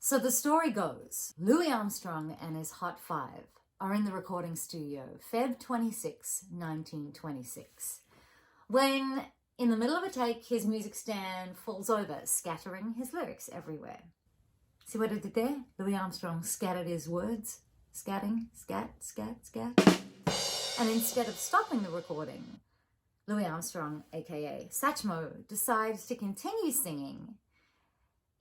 So the story goes, Louis Armstrong and his Hot Five are in the recording studio, Feb 26, 1926, when in the middle of a take, his music stand falls over, scattering his lyrics everywhere. See what I did there? Louis Armstrong scattered his words, scatting, scat, scat, scat. And instead of stopping the recording, Louis Armstrong, aka Satchmo, decides to continue singing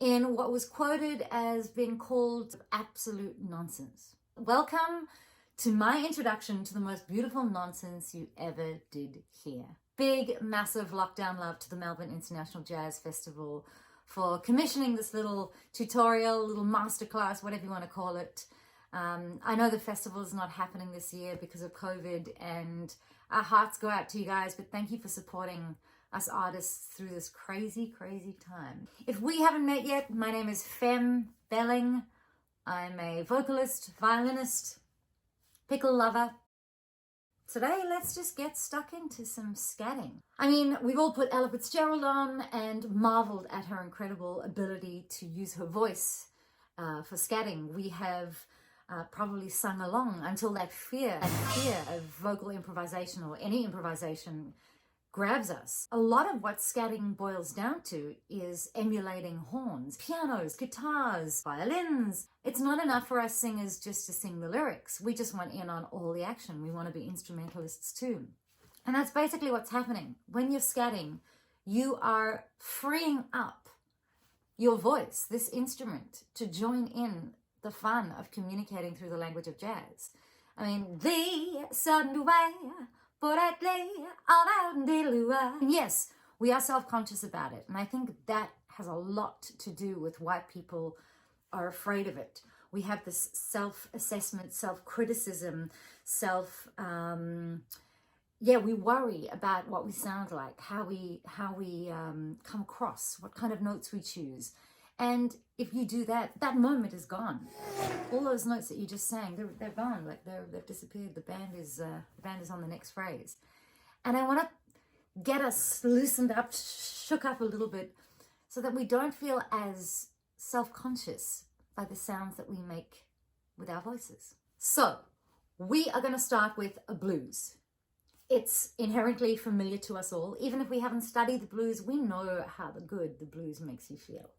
in what was quoted as being called absolute nonsense. Welcome to my introduction to the most beautiful nonsense you ever did hear. Big, massive lockdown love to the Melbourne International Jazz Festival for commissioning this little tutorial, little masterclass, whatever you want to call it. I know the festival is not happening this year because of COVID, and our hearts go out to you guys, but thank you for supporting us artists through this crazy, crazy time. If we haven't met yet, my name is Fem Belling. I'm a vocalist, violinist, pickle-lover. Today, let's just get stuck into some scatting. I mean, we've all put Ella Fitzgerald on and marveled at her incredible ability to use her voice for scatting. We have probably sung along until that fear of vocal improvisation or any improvisation grabs us. A lot of what scatting boils down to is emulating horns, pianos, guitars, violins. It's not enough for us singers just to sing the lyrics. We just want in on all the action. We want to be instrumentalists too. And that's basically what's happening. When you're scatting, you are freeing up your voice, this instrument, to join in the fun of communicating through the language of jazz. I mean, the sudden way. Yes, we are self-conscious about it. And I think that has a lot to do with why people are afraid of it. We have this self-assessment, self-criticism, we worry about what we sound like, how we come across, what kind of notes we choose. And if you do that, that moment is gone. All those notes that you just sang, they're gone, like they've disappeared. The band is on the next phrase. And I want to get us loosened up, shook up a little bit, so that we don't feel as self-conscious by the sounds that we make with our voices. So we are going to start with a blues. It's inherently familiar to us all. Even if we haven't studied the blues, we know how good the blues makes you feel.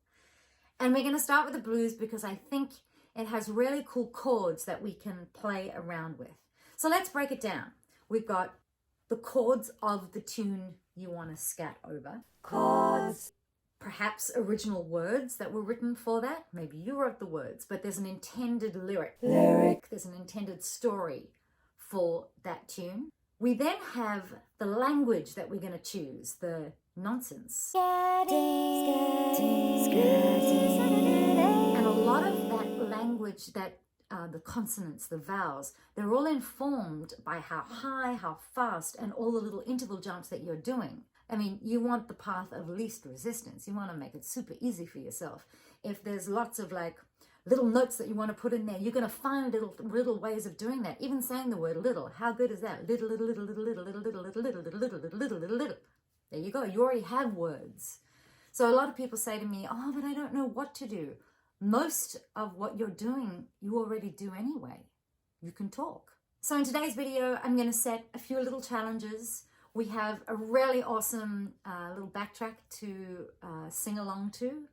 And we're going to start with the blues because I think it has really cool chords that we can play around with. So let's break it down. We've got the chords of the tune you want to scat over. Chords. Perhaps original words that were written for that. Maybe you wrote the words, but there's an intended lyric. There's an intended story for that tune. We then have the language that we're going to choose, the nonsense. And a lot of that language, that the consonants, the vowels, they're all informed by how high, how fast, and all the little interval jumps that you're doing. I mean, you want the path of least resistance. You want to make it super easy for yourself. If there's lots of like little notes that you want to put in there, you're going to find little ways of doing that. Even saying the word little, how good is that? Little, little, little, little, little, little, little, little, little, little, little, little, little, little. There you go. You already have words. So a lot of people say to me, oh, but I don't know what to do. Most of what you're doing, you already do anyway. You can talk. So in today's video, I'm going to set a few little challenges. We have a really awesome little backtrack to sing along to,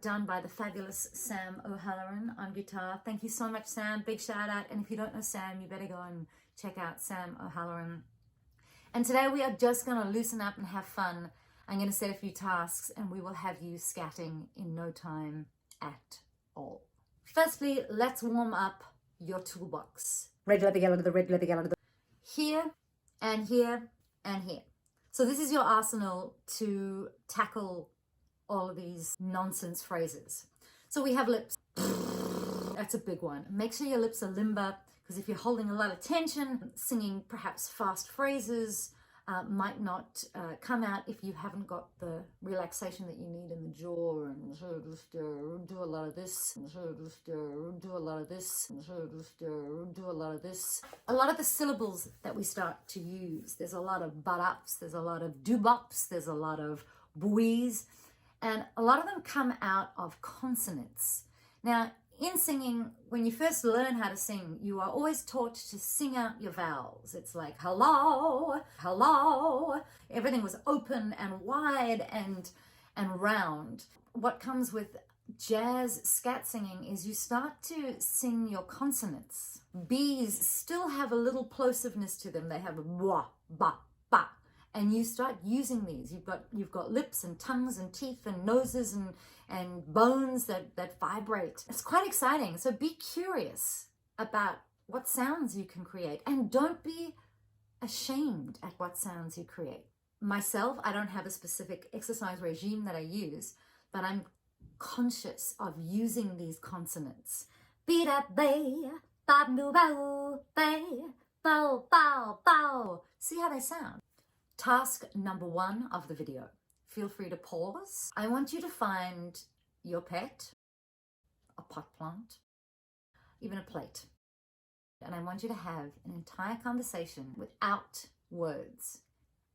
done by the fabulous Sam O'Halloran on guitar. Thank you so much, Sam. Big shout out. And if you don't know Sam, you better go and check out Sam O'Halloran. And today we are just going to loosen up and have fun. I'm going to set a few tasks and we will have you scatting in no time at all. Firstly, let's warm up your toolbox. Red leather, yellow leather, red leather, yellow leather. Here and here and here. So this is your arsenal to tackle all of these nonsense phrases. So we have lips. That's a big one. Make sure your lips are limber, because if you're holding a lot of tension, singing perhaps fast phrases might not come out if you haven't got the relaxation that you need in the jaw, and do a lot of this, do a lot of this, do a lot of this. A lot of the syllables that we start to use, there's a lot of but-ups, there's a lot of do-bops, there's a lot of buoys, and a lot of them come out of consonants. Now, in singing, when you first learn how to sing, you are always taught to sing out your vowels. It's like hello, hello. Everything was open and wide and round. What comes with jazz scat singing is you start to sing your consonants. B's still have a little plosiveness to them. They have a ba, ba, ba. And you start using these. You've got lips and tongues and teeth and noses and bones that vibrate. It's quite exciting. So be curious about what sounds you can create, and don't be ashamed at what sounds you create. Myself, I don't have a specific exercise regime that I use, but I'm conscious of using these consonants. See how they sound? Task number 1 of the video. Feel free to pause. I want you to find your pet, a pot plant, even a plate. And I want you to have an entire conversation without words.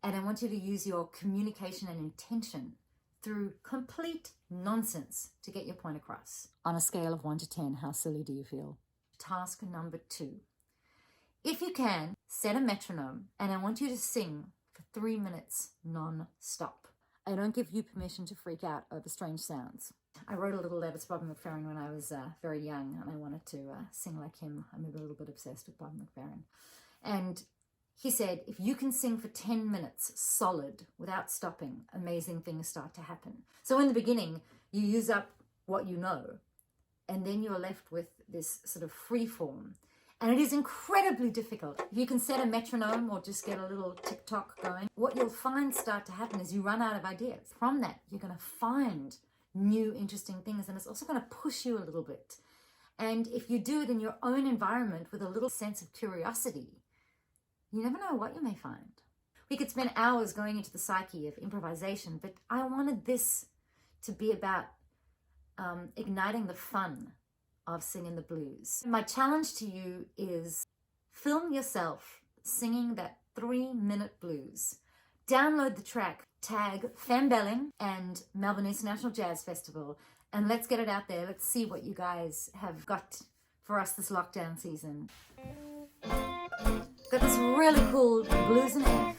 And I want you to use your communication and intention through complete nonsense to get your point across. On a scale of 1 to 10, how silly do you feel? Task number 2. If you can, set a metronome, and I want you to sing for 3 minutes non-stop. I don't give you permission to freak out over strange sounds. I wrote a little letter to Bob McFerrin when I was very young, and I wanted to sing like him. I'm a little bit obsessed with Bob McFerrin. And he said, if you can sing for 10 minutes solid without stopping, amazing things start to happen. So in the beginning, you use up what you know, and then you're left with this sort of free form. And it is incredibly difficult. If you can set a metronome or just get a little tick-tock going, what you'll find start to happen is you run out of ideas. From that, you're going to find new interesting things, and it's also going to push you a little bit. And if you do it in your own environment with a little sense of curiosity, you never know what you may find. We could spend hours going into the psyche of improvisation, but I wanted this to be about igniting the fun of singing the blues. My challenge to you is film yourself singing that 3-minute blues. Download the track, tag Fem Belling and Melbourne International Jazz Festival, and let's get it out there. Let's see what you guys have got for us this lockdown season. Got this really cool blues in F,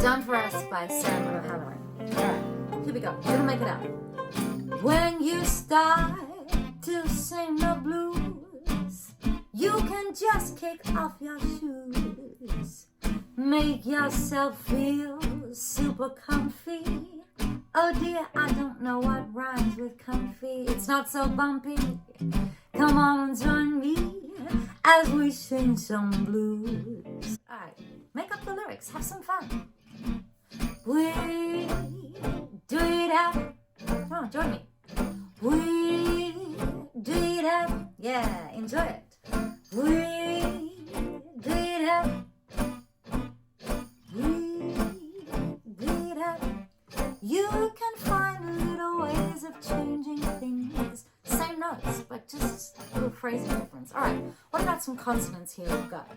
done for us by Sam O'Halloran. All right, here we go. We're gonna make it up. When you start to sing the blues, you can just kick off your shoes. Make yourself feel super comfy. Oh dear, I don't know what rhymes with comfy. It's not so bumpy. Come on and join me as we sing some blues. Alright, make up the lyrics, have some fun. We do it up. Come on, join me. We do it up. Yeah, enjoy it. We do it up. We do it up. You can find little ways of changing things. Same notes, but just a little phrasing difference. All right, what about some consonants here we've got?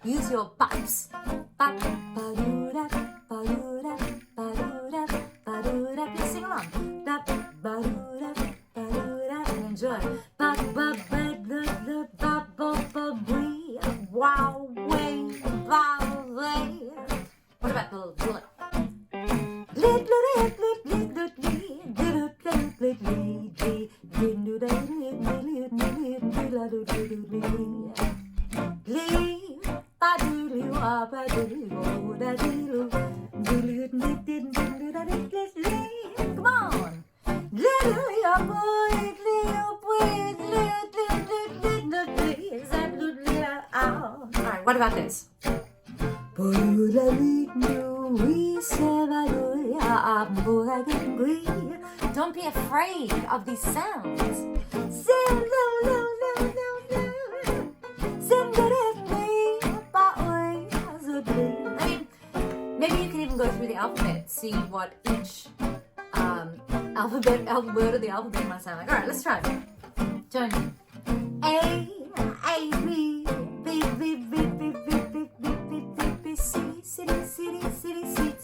Use your bops. Sing along. And enjoy. Wow, way, wow, way. What about the little bullet? Come on. Alright, what about this? Don't be afraid of these sounds. Maybe you can even go through the alphabet, see what each alphabet word of the alphabet might sound like. All right, let's try it. Join me. A, B, B, B, B, B, B, B, B, B, B, B, C, C, C, C, C, C,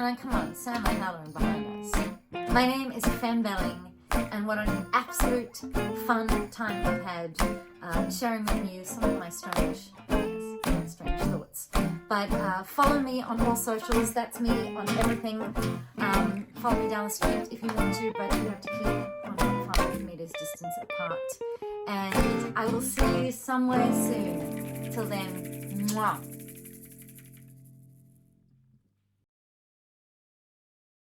and come on, Sam and Helen behind us. My name is Fem Belling, and what an absolute fun time I've had sharing with you some of my strange thoughts. But follow me on all socials. That's me on everything. Follow me down the street if you want to, but you have to keep 1.5 meters distance apart. And I will see you somewhere soon. Till then, mwah.